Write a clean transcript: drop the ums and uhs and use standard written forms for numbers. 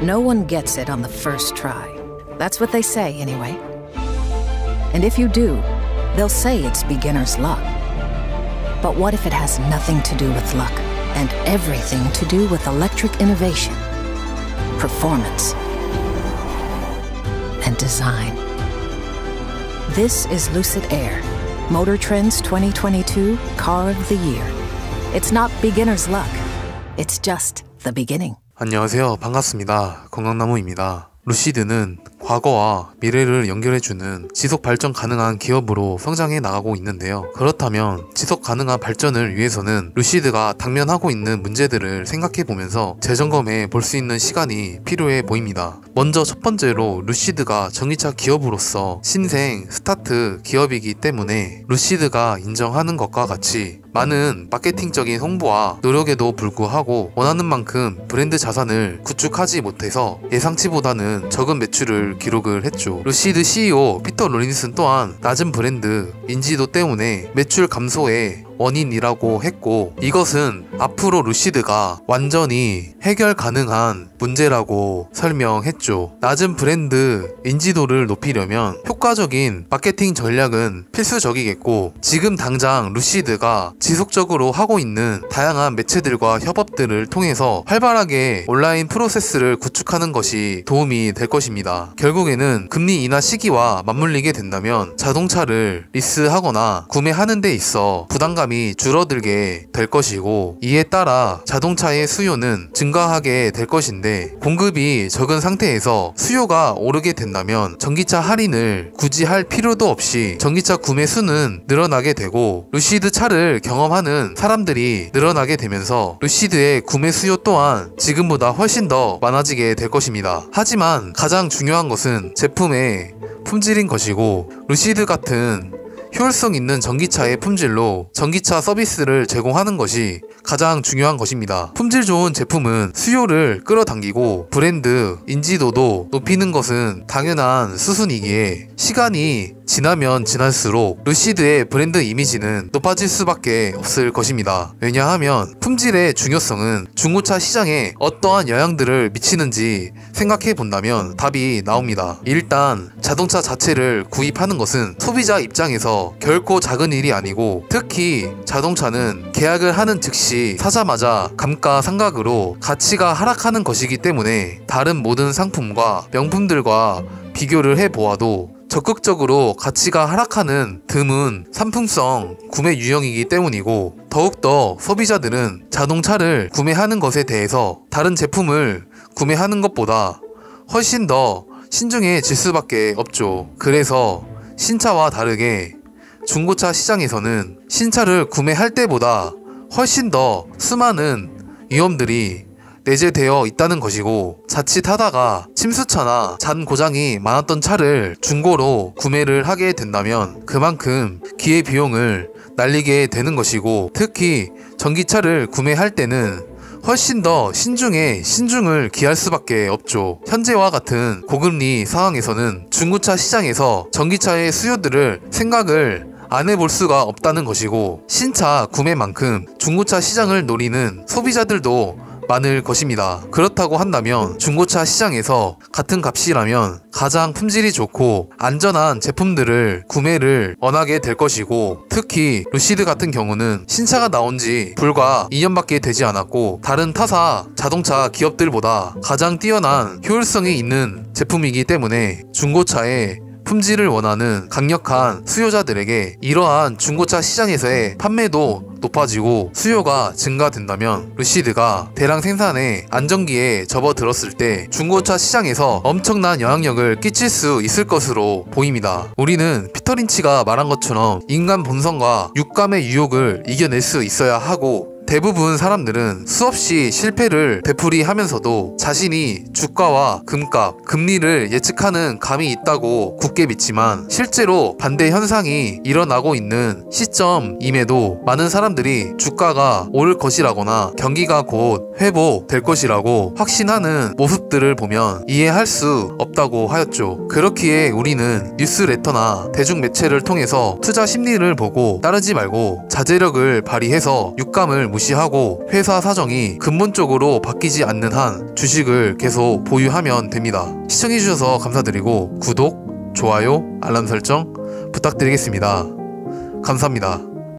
No one gets it on the first try. That's what they say, anyway. And if you do, they'll say it's beginner's luck. But what if it has nothing to do with luck and everything to do with electric innovation, performance, and design? This is Lucid Air, Motor Trend's 2022 Car of the Year. It's not beginner's luck. It's just the beginning. 안녕하세요. 반갑습니다. 건강나무입니다. 루시드는 과거와 미래를 연결해주는 지속 발전 가능한 기업으로 성장해 나가고 있는데요. 그렇다면 지속 가능한 발전을 위해서는 루시드가 당면하고 있는 문제들을 생각해 보면서 재점검해 볼 수 있는 시간이 필요해 보입니다. 먼저 첫 번째로 루시드가 전기차 기업으로서 신생 스타트 기업이기 때문에 루시드가 인정하는 것과 같이 많은 마케팅적인 홍보와 노력에도 불구하고 원하는 만큼 브랜드 자산을 구축하지 못해서 예상치보다는 적은 매출을 기록을 했죠. 루시드 CEO 피터 롤린슨 또한 낮은 브랜드 인지도 때문에 매출 감소에 원인이라고 했고, 이것은 앞으로 루시드가 완전히 해결 가능한 문제라고 설명했죠. 낮은 브랜드 인지도를 높이려면 효과적인 마케팅 전략은 필수적이겠고, 지금 당장 루시드가 지속적으로 하고 있는 다양한 매체들과 협업들을 통해서 활발하게 온라인 프로세스를 구축하는 것이 도움이 될 것입니다. 결국에는 금리 인하 시기와 맞물리게 된다면 자동차를 리스하거나 구매하는 데 있어 부담감이 줄어들게 될 것이고, 이에 따라 자동차의 수요는 증가하게 될 것인데, 공급이 적은 상태에서 수요가 오르게 된다면 전기차 할인을 굳이 할 필요도 없이 전기차 구매 수는 늘어나게 되고, 루시드 차를 경험하는 사람들이 늘어나게 되면서 루시드의 구매 수요 또한 지금보다 훨씬 더 많아지게 될 것입니다. 하지만 가장 중요한 것은 제품의 품질인 것이고, 루시드 같은 효율성 있는 전기차의 품질로 전기차 서비스를 제공하는 것이 가장 중요한 것입니다. 품질 좋은 제품은 수요를 끌어당기고 브랜드 인지도도 높이는 것은 당연한 수순이기에 시간이 지나면 지날수록 루시드의 브랜드 이미지는 높아질 수밖에 없을 것입니다. 왜냐하면 품질의 중요성은 중고차 시장에 어떠한 영향들을 미치는지 생각해 본다면 답이 나옵니다. 일단 자동차 자체를 구입하는 것은 소비자 입장에서 결코 작은 일이 아니고, 특히 자동차는 계약을 하는 즉시 사자마자 감가상각으로 가치가 하락하는 것이기 때문에 다른 모든 상품과 명품들과 비교를 해보아도 적극적으로 가치가 하락하는 드문 상품성 구매 유형이기 때문이고, 더욱더 소비자들은 자동차를 구매하는 것에 대해서 다른 제품을 구매하는 것보다 훨씬 더 신중해질 수밖에 없죠. 그래서 신차와 다르게 중고차 시장에서는 신차를 구매할 때보다 훨씬 더 수많은 위험들이 내재되어 있다는 것이고, 자칫하다가 침수차나 잔 고장이 많았던 차를 중고로 구매를 하게 된다면 그만큼 기회비용을 날리게 되는 것이고, 특히 전기차를 구매할 때는 훨씬 더 신중을 기할 수밖에 없죠. 현재와 같은 고금리 상황에서는 중고차 시장에서 전기차의 수요들을 생각을 안 해볼 수가 없다는 것이고, 신차 구매만큼 중고차 시장을 노리는 소비자들도 많을 것입니다. 그렇다고 한다면 중고차 시장에서 같은 값이라면 가장 품질이 좋고 안전한 제품들을 구매를 원하게 될 것이고, 특히 루시드 같은 경우는 신차가 나온 지 불과 2년밖에 되지 않았고 다른 타사 자동차 기업들보다 가장 뛰어난 효율성이 있는 제품이기 때문에 중고차의 품질을 원하는 강력한 수요자들에게 이러한 중고차 시장에서의 판매도 높아지고 수요가 증가된다면 루시드가 대량 생산의 안정기에 접어들었을 때 중고차 시장에서 엄청난 영향력을 끼칠 수 있을 것으로 보입니다. 우리는 피터 린치가 말한 것처럼 인간 본성과 육감의 유혹을 이겨낼 수 있어야 하고, 대부분 사람들은 수없이 실패를 되풀이하면서도 자신이 주가와 금값, 금리를 예측하는 감이 있다고 굳게 믿지만 실제로 반대 현상이 일어나고 있는 시점임에도 많은 사람들이 주가가 오를 것이라거나 경기가 곧 회복될 것이라고 확신하는 모습들을 보면 이해할 수 없다고 하였죠. 그렇기에 우리는 뉴스레터나 대중매체를 통해서 투자 심리를 보고 따르지 말고 자제력을 발휘해서 육감을 무시하고 회사 사정이 근본적으로 바뀌지 않는 한 주식을 계속 보유하면 됩니다. 시청해주셔서 감사드리고 구독, 좋아요, 알람 설정 부탁드리겠습니다. 감사합니다.